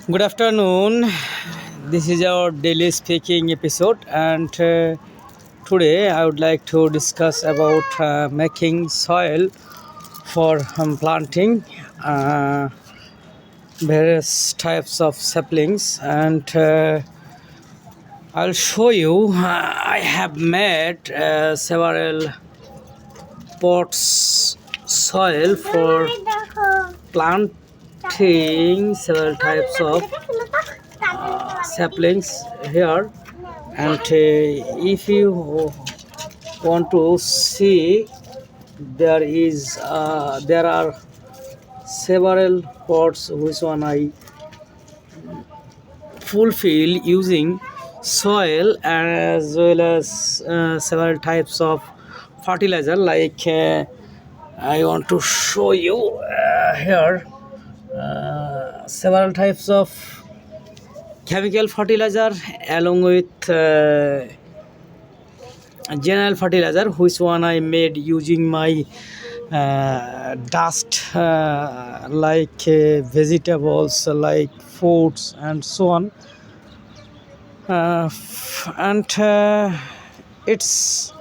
Good afternoon. This is our daily speaking episode, and today I would like to discuss about making soil for planting various types of saplings, and I'll show you. I have made several pots soil for planting several types of saplings here, and if you want to see, there are several pots which one I fulfill using soil as well as several types of fertilizer, like I want to show you here several types of chemical fertilizer along with general fertilizer, which one I made using my dust, like vegetables, like fruits and so on, and it's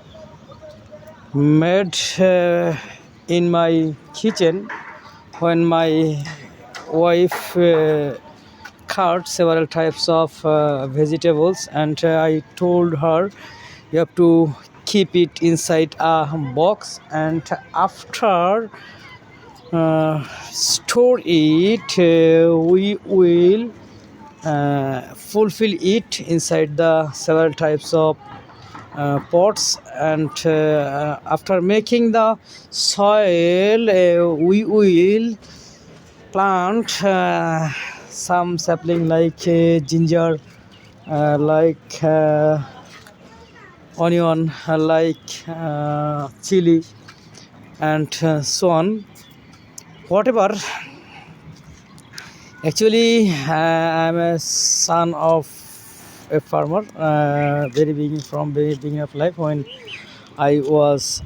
made in my kitchen when my wife cut several types of vegetables, and I told her you have to keep it inside a box, and after store it, we will fulfill it inside the several types of pots, and after making the soil, we will plant some sapling like ginger, like onion, like chili, and so on. Whatever. Actually, I'm a son of a farmer. Very beginning of life, when I was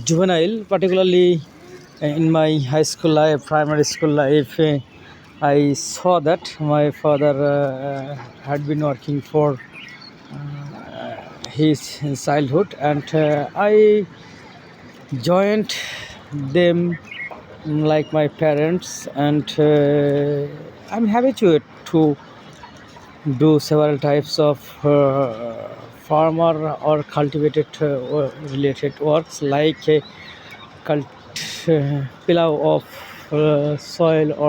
juvenile, particularly in my high school life, primary school life, I saw that my father had been working for his childhood, and I joined them like my parents, and I'm habituated to do several types of farmer or cultivated related works, like cult, pillow of soil, or